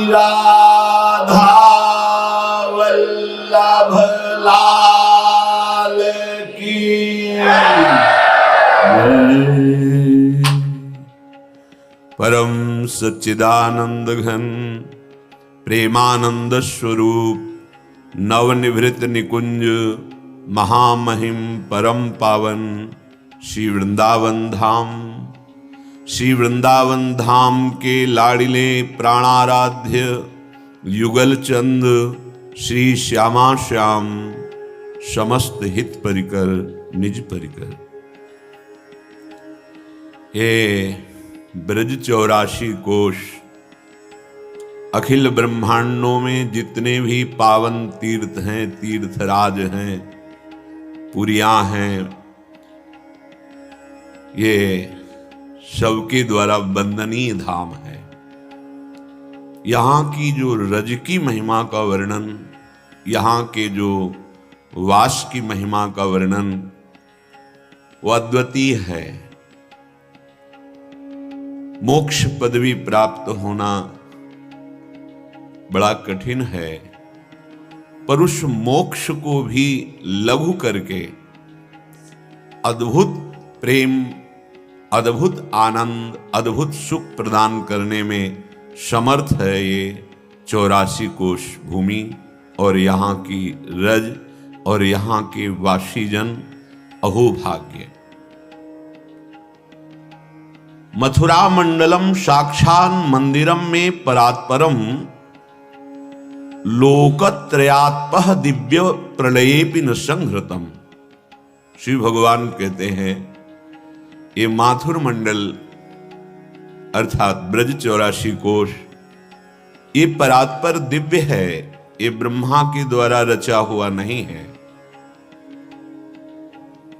राधा वल्लभ लाल की परम सच्चिदानंद घन प्रेमानंद स्वरूप नवनिभृत निकुंज महामहिम परम पावन श्री वृंदावन धाम के लाडिले प्राणाराध्य युगल चंद श्री श्यामा श्याम समस्त हित परिकर निज परिकर। ये ब्रज 84 कोश अखिल ब्रह्मांडों में जितने भी पावन तीर्थ हैं, तीर्थराज हैं, पुरियां हैं, ये सबके द्वारा वंदनीय धाम है। यहाँ की जो रज की महिमा का वर्णन, यहाँ के जो वास की महिमा का वर्णन वो अद्वितीय है। मोक्ष पदवी प्राप्त होना बड़ा कठिन है, पर उस मोक्ष को भी लघु करके अद्भुत प्रेम, अद्भुत आनंद, अद्भुत सुख प्रदान करने में समर्थ है ये 84 कोश भूमि और यहाँ की रज और यहाँ के वासीजन। अहो भाग्य। मथुरा मंडलम साक्षान मंदिरम में परात्परम लोकत्रयात्पह दिव्य प्रलयेपि न संहृतम। श्री भगवान कहते हैं ये माथुर मंडल अर्थात ब्रज 84 कोश ये परात्पर दिव्य है, ये ब्रह्मा के द्वारा रचा हुआ नहीं है।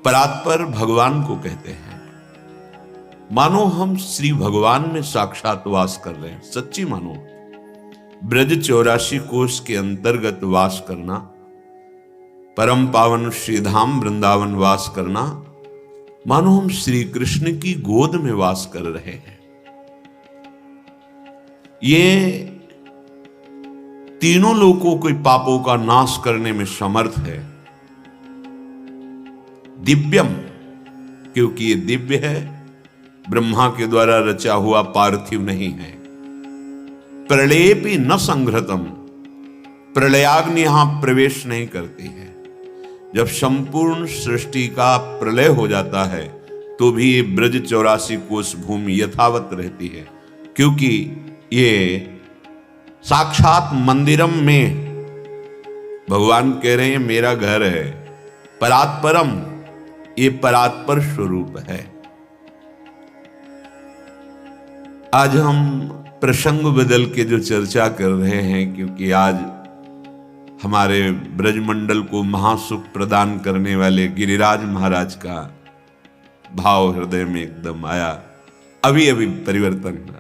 परात्पर भगवान को कहते हैं। मानो हम श्री भगवान में साक्षात वास कर रहे हैं, सच्ची मानो। ब्रज 84 कोश के अंतर्गत वास करना, परम पावन श्रीधाम वृंदावन वास करना, मानो हम श्री कृष्ण की गोद में वास कर रहे हैं। ये तीनों लोकों के पापों का नाश करने में समर्थ है। दिव्यम क्योंकि ये दिव्य है, ब्रह्मा के द्वारा रचा हुआ पार्थिव नहीं है। प्रलयेपि न संघृतम, प्रलयाग्नि यहां प्रवेश नहीं करती है। जब संपूर्ण सृष्टि का प्रलय हो जाता है तो भी ये ब्रज 84 कोश भूमि यथावत रहती है, क्योंकि ये साक्षात मंदिरम में भगवान कह रहे हैं मेरा घर है। परात्परम ये परात्पर स्वरूप है। आज हम प्रसंग बदल के जो चर्चा कर रहे हैं, क्योंकि आज हमारे ब्रजमंडल को महासुख प्रदान करने वाले गिरिराज महाराज का भाव हृदय में एकदम आया। अभी अभी परिवर्तन हुआ।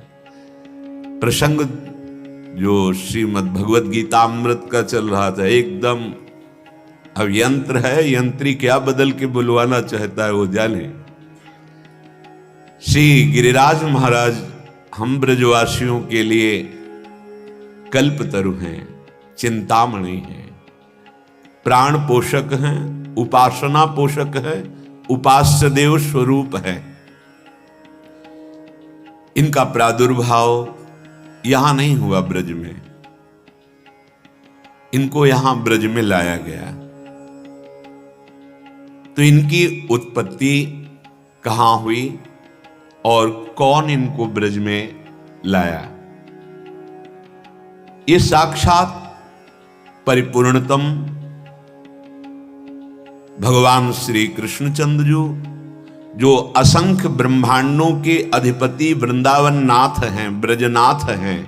प्रसंग जो श्रीमद् भगवत गीता अमृत का चल रहा था, एकदम अब यंत्र है, यंत्री क्या बदल के बुलवाना चाहता है वो जाने। श्री गिरिराज महाराज हम ब्रजवासियों के लिए कल्पतरु हैं, चिंतामणि हैं, प्राण पोषक हैं, उपासना पोषक है, उपास्य देव स्वरूप है। इनका प्रादुर्भाव यहां नहीं हुआ ब्रज में, इनको यहां ब्रज में लाया गया। तो इनकी उत्पत्ति कहां हुई और कौन इनको ब्रज में लाया? ये साक्षात परिपूर्णतम भगवान श्री कृष्णचंद्र जो असंख्य ब्रह्मांडों के अधिपति वृंदावन नाथ हैं, ब्रजनाथ हैं,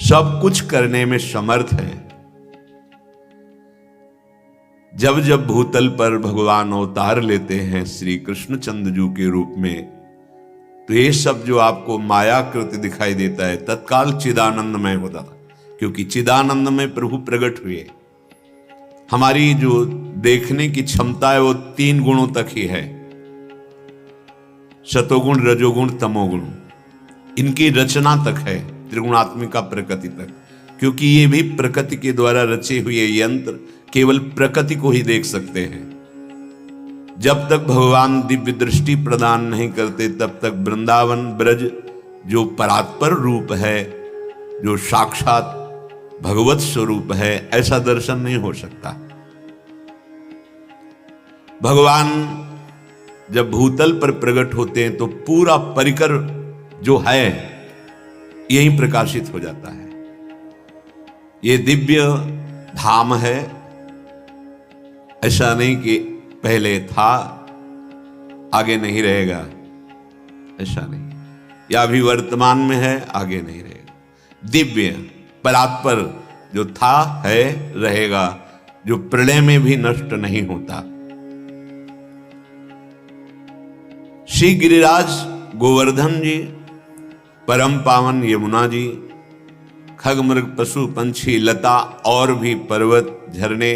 सब कुछ करने में समर्थ हैं। जब जब भूतल पर भगवान अवतार लेते हैं श्री कृष्णचंद्र के रूप में, तो ये सब जो आपको मायाकृति दिखाई देता है तत्काल चिदानंदमय होता था, क्योंकि चिदानंद में प्रभु प्रकट हुए। हमारी जो देखने की क्षमता है वो 3 गुणों तक ही है, सतोगुण, रजोगुण, तमोगुण। इनकी रचना तक है त्रिगुणात्मिका प्रकृति तक, क्योंकि ये भी प्रकृति के द्वारा रचे हुए यंत्र केवल प्रकृति को ही देख सकते हैं। जब तक भगवान दिव्य दृष्टि प्रदान नहीं करते तब तक वृंदावन ब्रज जो परात्पर रूप है, जो साक्षात भगवत स्वरूप है, ऐसा दर्शन नहीं हो सकता। भगवान जब भूतल पर प्रकट होते हैं तो पूरा परिकर जो है यही प्रकाशित हो जाता है। ये दिव्य धाम है, ऐसा नहीं कि पहले था आगे नहीं रहेगा, ऐसा नहीं, या अभी वर्तमान में है आगे नहीं रहेगा। दिव्य परात्पर जो था है रहेगा, जो प्रलय में भी नष्ट नहीं होता। श्री गिरिराज गोवर्धन जी, परम पावन यमुना जी, खग मृग पशु पंछी लता और भी पर्वत झरने,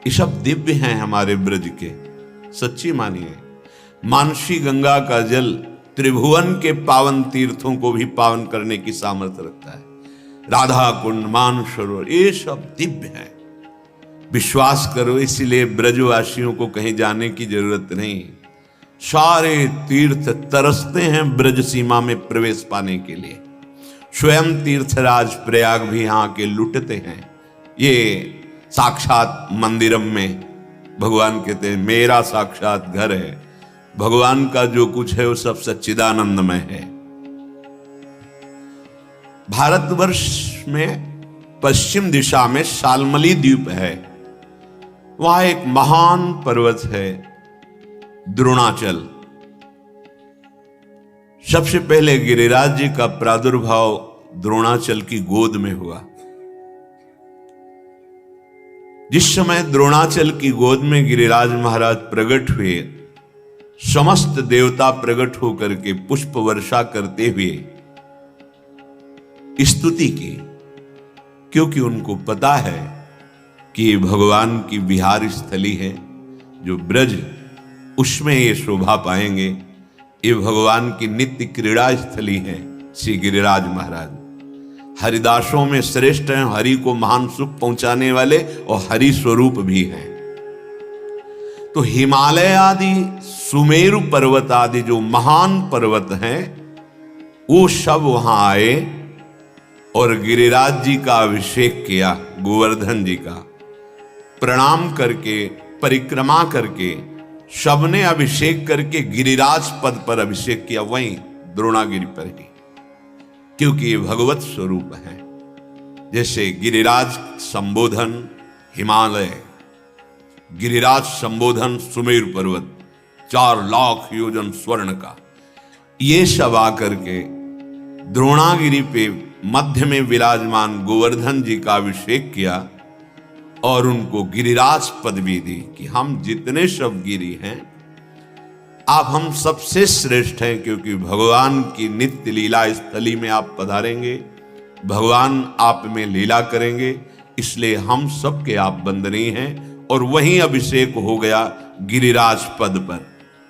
ये सब दिव्य हैं हमारे ब्रज के। सच्ची मानिए, मानसी गंगा का जल त्रिभुवन के पावन तीर्थों को भी पावन करने की सामर्थ्य रखता है। राधा कुंड, मानसरोवर, ये सब दिव्य हैं। विश्वास करो, इसलिए ब्रजवासियों को कहीं जाने की जरूरत नहीं। सारे तीर्थ तरसते हैं ब्रज सीमा में प्रवेश पाने के लिए। स्वयं तीर्थराज प्रयाग भी यहाँ के लुटते हैं। ये साक्षात मंदिरम में भगवान कहते हैं मेरा साक्षात घर है। भगवान का जो कुछ है वो सब सच्चिदानंदमय है। भारतवर्ष में पश्चिम दिशा में शाल्मली द्वीप है, वहां एक महान पर्वत है द्रोणाचल। सबसे पहले गिरिराज जी का प्रादुर्भाव द्रोणाचल की गोद में हुआ। जिस समय द्रोणाचल की गोद में गिरिराज महाराज प्रकट हुए, समस्त देवता प्रकट होकर के पुष्प वर्षा करते हुए स्तुति की, क्योंकि उनको पता है कि ये भगवान की विहार स्थली है। जो ब्रज उसमें ये शोभा पाएंगे, ये भगवान की नित्य क्रीड़ा स्थली है। श्री गिरिराज महाराज हरिदासों में श्रेष्ठ हैं, हरि को महान सुख पहुंचाने वाले और हरि स्वरूप भी हैं। तो हिमालय आदि, सुमेरु पर्वत आदि जो महान पर्वत हैं, वो सब वहां आए और गिरिराज जी का अभिषेक किया। गोवर्धन जी का प्रणाम करके, परिक्रमा करके, सबने अभिषेक करके गिरिराज पद पर अभिषेक किया, वहीं द्रोणागिरी पर ही, क्योंकि ये भगवत स्वरूप है। जैसे गिरिराज संबोधन हिमालय, गिरिराज संबोधन सुमेरु पर्वत, 4 लाख योजन स्वर्ण का, ये सब आकर के द्रोणागिरी पे मध्य में विराजमान गोवर्धन जी का अभिषेक किया और उनको गिरिराज पदवी दी कि हम जितने सब गिरी हैं, आप हम सबसे श्रेष्ठ हैं, क्योंकि भगवान की नित्य लीला स्थली में आप पधारेंगे, भगवान आप में लीला करेंगे, इसलिए हम सबके आप वंदनीय हैं। और वहीं अभिषेक हो गया गिरिराज पद पर।